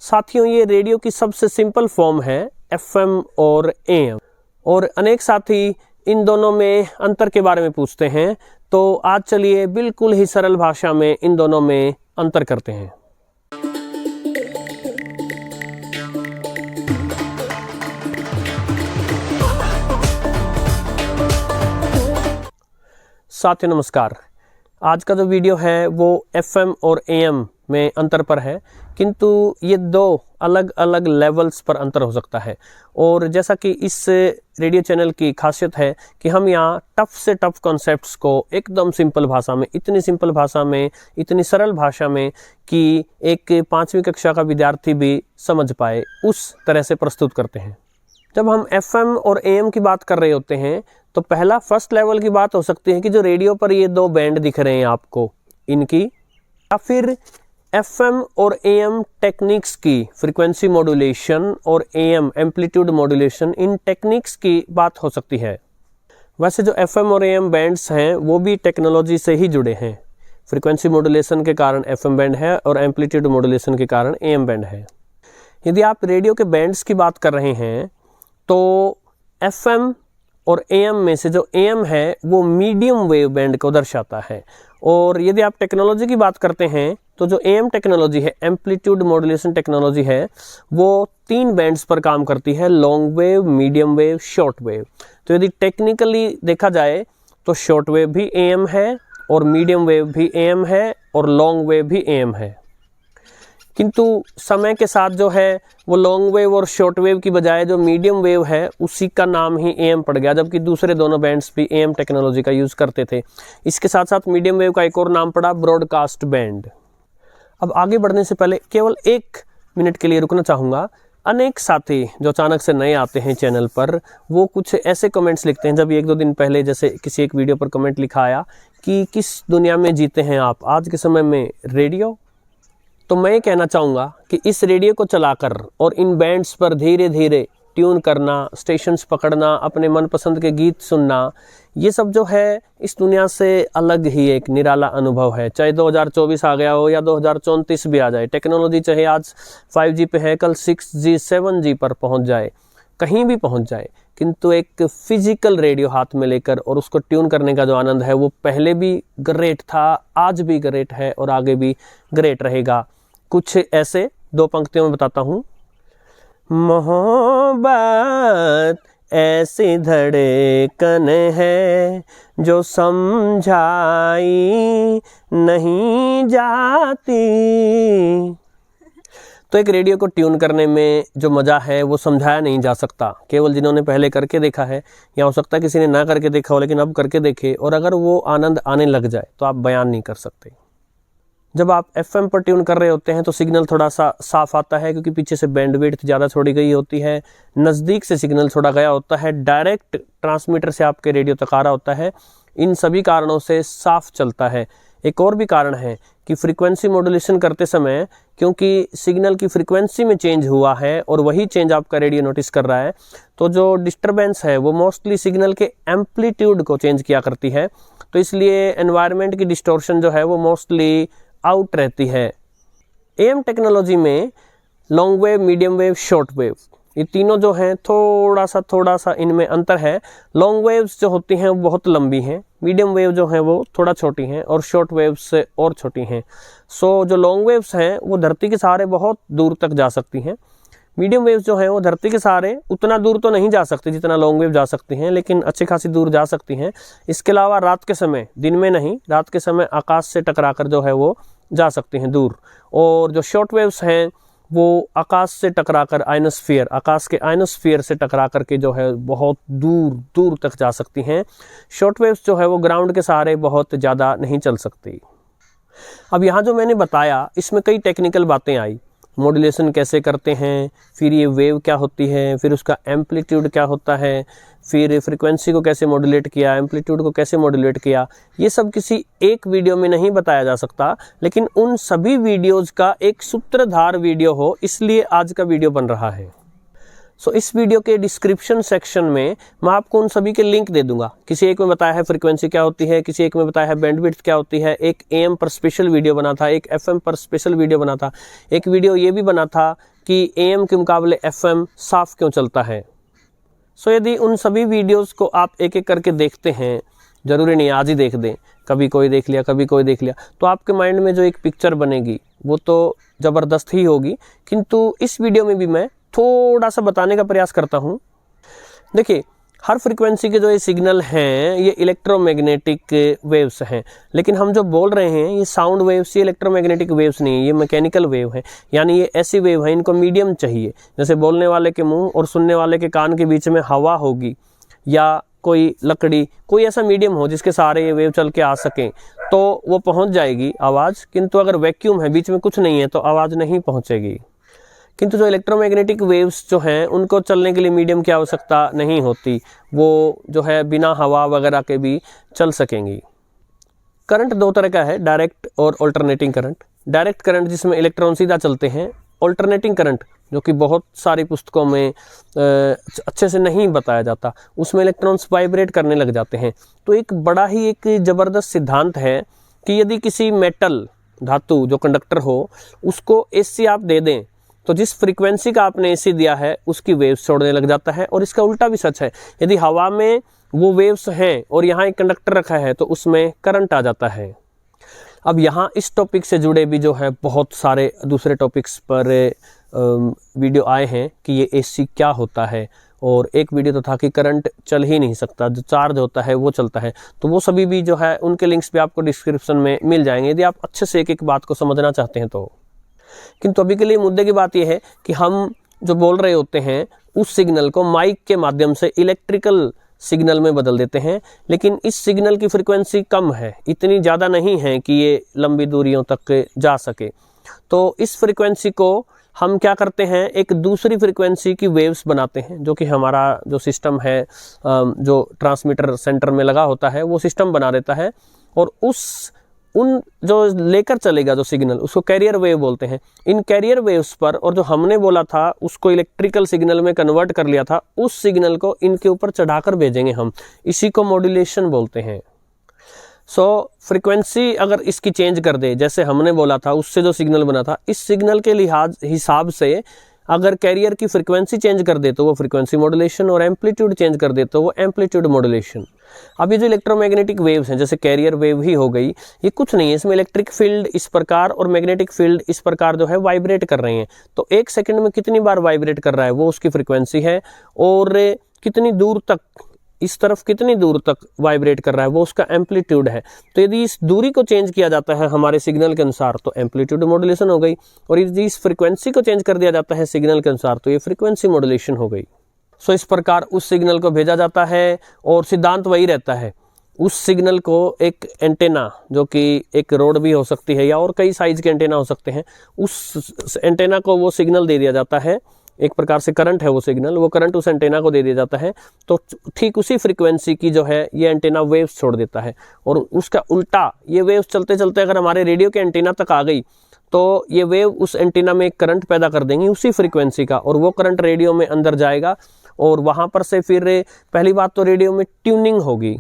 साथियों, ये रेडियो की सबसे सिंपल फॉर्म है FM और AM, और अनेक साथी इन दोनों में अंतर के बारे में पूछते हैं। तो आज चलिए बिल्कुल ही सरल भाषा में इन दोनों में अंतर करते हैं। साथियों नमस्कार। आज का जो वीडियो है वो FM और AM में अंतर पर है, किंतु ये दो अलग अलग लेवल्स पर अंतर हो सकता है। और जैसा कि इस रेडियो चैनल की खासियत है कि हम यहाँ टफ से टफ कॉन्सेप्ट्स को एकदम सिंपल भाषा में, इतनी सिंपल भाषा में, इतनी सरल भाषा में कि एक 5वीं कक्षा का विद्यार्थी भी समझ पाए, उस तरह से प्रस्तुत करते हैं। जब हम FM और AM की बात कर रहे होते हैं तो पहला फर्स्ट लेवल की बात हो सकती है कि जो रेडियो पर ये दो बैंड दिख रहे हैं आपको, इनकी, या फिर FM और AM टेक्निक्स की फ्रीक्वेंसी मॉड्यूलेशन और AM amplitude modulation, in techniques की बात हो सकती है। वैसे जो FM और AM बैंड्स हैं वो भी टेक्नोलॉजी से ही जुड़े हैं। फ्रीक्वेंसी मॉड्यूलेशन के कारण FM बैंड है और एम्पलीट्यूड मॉड्यूलेशन के कारण AM बैंड है। यदि आप रेडियो के बैंड्स की बात कर रहे हैं तो FM और AM में से जो AM है वो मीडियम वेव बैंड को दर्शाता है। और यदि आप टेक्नोलॉजी की बात करते हैं तो जो AM टेक्नोलॉजी है, एम्पलीट्यूड मॉड्यूलेशन टेक्नोलॉजी है, वो 3 बैंड्स पर काम करती है, long wave, medium wave, short wave. तो यदि टेक्निकली देखा जाए तो शॉर्ट वेव भी AM है और मीडियम वेव भी AM है और लॉन्ग वेव भी AM है। किंतु समय के साथ जो है वो लॉन्ग वेव और शॉर्ट वेव की बजाय जो मीडियम वेव है उसी का नाम ही AM पड़ गया, जबकि दूसरे दोनों बैंड्स भी AM टेक्नोलॉजी का यूज़ करते थे। इसके साथ साथ मीडियम वेव का एक और नाम पड़ा ब्रॉडकास्ट बैंड। अब आगे बढ़ने से पहले केवल 1 मिनट के लिए रुकना चाहूँगा। अनेक साथी जो अचानक से नए आते हैं चैनल पर, वो कुछ ऐसे कमेंट्स लिखते हैं। जब 1-2 दिन पहले जैसे किसी एक वीडियो पर कमेंट लिखा आया कि किस दुनिया में जीते हैं आप, आज के समय में रेडियो। तो मैं कहना चाहूँगा कि इस रेडियो को चलाकर और इन बैंड्स पर धीरे धीरे ट्यून करना, स्टेशंस पकड़ना, अपने मनपसंद के गीत सुनना, ये सब जो है इस दुनिया से अलग ही एक निराला अनुभव है। चाहे 2024 आ गया हो या 2034 भी आ जाए, टेक्नोलॉजी चाहे आज 5G पे है, कल 6G 7G पर पहुंच जाए, कहीं भी पहुंच जाए, किंतु एक फिजिकल रेडियो हाथ में लेकर और उसको ट्यून करने का जो आनंद है वो पहले भी ग्रेट था, आज भी ग्रेट है और आगे भी ग्रेट रहेगा। कुछ ऐसे 2 पंक्तियों में बताता हूँ। मोहब्बत ऐसी धड़कन है जो समझाई नहीं जाती। तो एक रेडियो को ट्यून करने में जो मज़ा है वो समझाया नहीं जा सकता, केवल जिन्होंने पहले करके देखा है, या हो सकता है किसी ने ना करके देखा हो लेकिन अब करके देखे, और अगर वो आनंद आने लग जाए तो आप बयान नहीं कर सकते। जब आप FM पर ट्यून कर रहे होते हैं तो सिग्नल थोड़ा सा साफ आता है, क्योंकि पीछे से बैंडविड्थ ज़्यादा छोड़ी गई होती है, नज़दीक से सिग्नल छोड़ा गया होता है, डायरेक्ट ट्रांसमीटर से आपके रेडियो तक आ रहा होता है। इन सभी कारणों से साफ चलता है। एक और भी कारण है कि फ्रीक्वेंसी मॉड्यूलेशन करते समय, क्योंकि सिग्नल की फ्रीक्वेंसी में चेंज हुआ है और वही चेंज आपका रेडियो नोटिस कर रहा है, तो जो डिस्टरबेंस है वो मोस्टली सिग्नल के एम्पलीट्यूड को चेंज किया करती है। तो इसलिए एनवायरनमेंट की डिस्टॉर्शन जो है वो मोस्टली आउट रहती है। AM टेक्नोलॉजी में long wave, medium wave, short wave, ये तीनों जो हैं थोड़ा सा इनमें अंतर है। लॉन्ग वेव्स जो होती हैं वो बहुत लंबी हैं, मीडियम वेव जो हैं वो थोड़ा छोटी हैं और शॉर्ट वेव्स से और छोटी हैं। सो जो लॉन्ग वेव्स हैं वो धरती के सहारे बहुत दूर तक जा सकती हैं। मीडियम वेव्स जो हैं वो धरती के सहारे उतना दूर तो नहीं जा सकती जितना लॉन्ग वेव जा सकती हैं, लेकिन अच्छी खासी दूर जा सकती हैं। इसके अलावा रात के समय, दिन में नहीं, रात के समय आकाश से टकराकर जो है वो जा सकती हैं दूर। और जो शॉर्ट वेव्स हैं वो आकाश से टकराकर आयनोस्फीयर, आकाश के आयनोस्फीयर से टकरा करके जो है बहुत दूर दूर तक जा सकती हैं। शॉर्ट वेव्स जो है वो ग्राउंड के सहारे बहुत ज़्यादा नहीं चल सकती। अब यहाँ जो मैंने बताया इसमें कई टेक्निकल बातें आई। मॉड्यूलेशन कैसे करते हैं, फिर ये वेव क्या होती है, फिर उसका एम्पलीट्यूड क्या होता है, फिर फ्रीक्वेंसी को कैसे मॉड्यूलेट किया, एम्पलीट्यूड को कैसे मॉड्यूलेट किया, ये सब किसी एक वीडियो में नहीं बताया जा सकता, लेकिन उन सभी वीडियोज़ का एक सूत्रधार वीडियो हो, इसलिए आज का वीडियो बन रहा है। सो इस वीडियो के डिस्क्रिप्शन सेक्शन में मैं आपको उन सभी के लिंक दे दूंगा। किसी एक में बताया है फ्रीक्वेंसी क्या होती है, किसी एक में बताया है बैंडविड्थ क्या होती है, एक AM पर स्पेशल वीडियो बना था, एक FM पर स्पेशल वीडियो बना था, एक वीडियो ये भी बना था कि AM के मुकाबले FM साफ क्यों चलता है। सो यदि उन सभी वीडियोस को आप एक एक करके देखते हैं, ज़रूरी नहीं आज ही देख दें, कभी कोई देख लिया कभी कोई देख लिया, तो आपके माइंड में जो एक पिक्चर बनेगी वो तो ज़बरदस्त ही होगी। किंतु इस वीडियो में भी मैं थोड़ा सा बताने का प्रयास करता हूँ। देखिए, हर फ्रीक्वेंसी के जो ये सिग्नल हैं ये इलेक्ट्रोमैग्नेटिक वेव्स हैं, लेकिन हम जो बोल रहे हैं ये साउंड वेव्स, ये इलेक्ट्रोमैग्नेटिक वेव्स नहीं है, ये मैकेनिकल वेव है। यानी ये ऐसी वेव है, इनको मीडियम चाहिए। जैसे बोलने वाले के मुंह और सुनने वाले के कान के बीच में हवा होगी या कोई लकड़ी, कोई ऐसा मीडियम हो जिसके सहारे ये वेव चल के आ सकें तो वो पहुंच जाएगी आवाज़। किंतु अगर वैक्यूम है, बीच में कुछ नहीं है, तो आवाज़ नहीं पहुंचेगी। किंतु जो इलेक्ट्रोमैग्नेटिक वेव्स जो हैं उनको चलने के लिए मीडियम की आवश्यकता नहीं होती, वो जो है बिना हवा वगैरह के भी चल सकेंगी। करंट दो तरह का है, डायरेक्ट और अल्टरनेटिंग करंट। डायरेक्ट करंट जिसमें इलेक्ट्रॉन सीधा चलते हैं, अल्टरनेटिंग करंट जो कि बहुत सारी पुस्तकों में अच्छे से नहीं बताया जाता, उसमें इलेक्ट्रॉन्स वाइब्रेट करने लग जाते हैं। तो एक बड़ा ही एक ज़बरदस्त सिद्धांत है कि यदि किसी मेटल धातु जो कंडक्टर हो उसको AC आप दे दें तो जिस फ्रीक्वेंसी का आपने AC दिया है उसकी वेव्स छोड़ने लग जाता है। और इसका उल्टा भी सच है, यदि हवा में वो वेव्स हैं और यहाँ एक कंडक्टर रखा है तो उसमें करंट आ जाता है। अब यहाँ इस टॉपिक से जुड़े भी जो है बहुत सारे दूसरे टॉपिक्स पर वीडियो आए हैं कि ये AC क्या होता है, और एक वीडियो तो था कि करंट चल ही नहीं सकता, जो चार्ज होता है वो चलता है। तो वो सभी भी जो है उनके लिंक्स भी आपको डिस्क्रिप्शन में मिल जाएंगे यदि आप अच्छे से एक एक बात को समझना चाहते हैं तो। किंतु अभी के लिए मुद्दे की बात यह है कि हम जो बोल रहे होते हैं उस सिग्नल को माइक के माध्यम से इलेक्ट्रिकल सिग्नल में बदल देते हैं, लेकिन इस सिग्नल की फ्रीक्वेंसी कम है, इतनी ज़्यादा नहीं है कि ये लंबी दूरियों तक जा सके। तो इस फ्रीक्वेंसी को हम क्या करते हैं, एक दूसरी फ्रीक्वेंसी की वेव्स बनाते हैं, जो कि हमारा जो सिस्टम है, जो ट्रांसमीटर सेंटर में लगा होता है वो सिस्टम बना देता है, और उन जो लेकर चलेगा जो सिग्नल, उसको कैरियर वेव बोलते हैं। इन कैरियर वेव्स पर, और जो हमने बोला था उसको इलेक्ट्रिकल सिग्नल में कन्वर्ट कर लिया था, उस सिग्नल को इनके ऊपर चढ़ाकर भेजेंगे हम, इसी को मॉड्यूलेशन बोलते हैं। सो फ्रीक्वेंसी अगर इसकी चेंज कर दे, जैसे हमने बोला था उससे जो सिग्नल बना था, इस सिग्नल के हिसाब से अगर कैरियर की फ्रीक्वेंसी चेंज कर दे तो वो फ्रीक्वेंसी मॉड्यूलेशन, और एम्पलीट्यूड चेंज कर दे तो वो एम्पलीट्यूड मॉड्यूलेशन। अब ये जो इलेक्ट्रोमैग्नेटिक वेव्स हैं, जैसे कैरियर वेव ही हो गई, ये कुछ नहीं है, इसमें इलेक्ट्रिक फील्ड इस प्रकार और मैग्नेटिक फील्ड इस प्रकार जो है वाइब्रेट कर रहे हैं। तो एक सेकंड में कितनी बार वाइब्रेट कर रहा है वो उसकी फ्रीक्वेंसी है, और कितनी दूर तक, इस तरफ कितनी दूर तक वाइब्रेट कर रहा है वो उसका एम्पलीट्यूड है। तो यदि इस दूरी को चेंज किया जाता है हमारे सिग्नल के अनुसार तो एम्पलीट्यूड मॉड्यूलेशन हो गई, और यदि इस फ्रीक्वेंसी को चेंज कर दिया जाता है सिग्नल के अनुसार तो ये फ्रीक्वेंसी मॉड्यूलेशन हो गई। सो इस प्रकार उस सिग्नल को भेजा जाता है, और सिद्धांत वही रहता है। उस सिग्नल को एक एंटेना, जो कि एक रोड भी हो सकती है या और कई साइज के एंटेना हो सकते हैं, उस एंटेना को वो सिग्नल दे दिया जाता है, एक प्रकार से करंट है वो सिग्नल, वो करंट उस एंटेना को दे दिया जाता है। तो ठीक उसी फ्रीक्वेंसी की जो है ये एंटेना वेव्स छोड़ देता है, और उसका उल्टा ये वेव्स चलते चलते अगर हमारे रेडियो के एंटेना तक आ गई तो ये वेव उस एंटेना में एक करंट पैदा कर देंगी उसी फ्रीक्वेंसी का, और वो करंट रेडियो में अंदर जाएगा, और वहाँ पर से फिर पहली बात तो रेडियो में ट्यूनिंग होगी।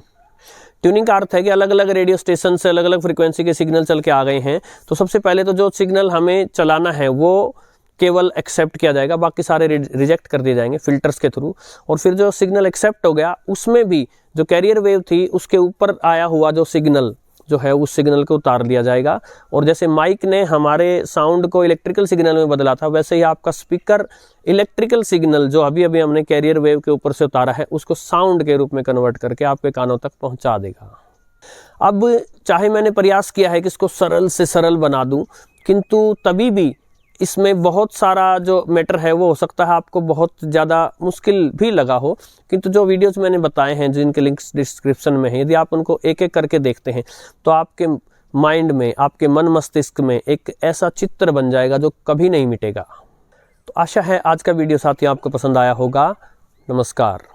ट्यूनिंग का अर्थ है कि अलग अलग रेडियो स्टेशन से अलग अलग फ्रीक्वेंसी के सिग्नल चल के आ गए हैं, तो सबसे पहले तो जो सिग्नल हमें चलाना है वो केवल एक्सेप्ट किया जाएगा, बाकी सारे रिजेक्ट कर दिए जाएंगे फिल्टर्स के थ्रू। और फिर जो सिग्नल एक्सेप्ट हो गया उसमें भी जो कैरियर वेव थी उसके ऊपर आया हुआ जो सिग्नल जो है उस सिग्नल को उतार दिया जाएगा। और जैसे माइक ने हमारे साउंड को इलेक्ट्रिकल सिग्नल में बदला था, वैसे ही आपका स्पीकर इलेक्ट्रिकल सिग्नल जो अभी अभी हमने कैरियर वेव के ऊपर से उतारा है उसको साउंड के रूप में कन्वर्ट करके आपके कानों तक पहुंचा देगा। अब चाहे मैंने प्रयास किया है कि इसको सरल से सरल बना दूं, किंतु तभी भी इसमें बहुत सारा जो मैटर है वो हो सकता है आपको बहुत ज़्यादा मुश्किल भी लगा हो। किंतु जो वीडियोस मैंने बताए हैं जिनके लिंक्स डिस्क्रिप्शन में हैं, यदि आप उनको एक एक करके देखते हैं तो आपके माइंड में, आपके मन मस्तिष्क में एक ऐसा चित्र बन जाएगा जो कभी नहीं मिटेगा। तो आशा है आज का वीडियो साथियों आपको पसंद आया होगा। नमस्कार।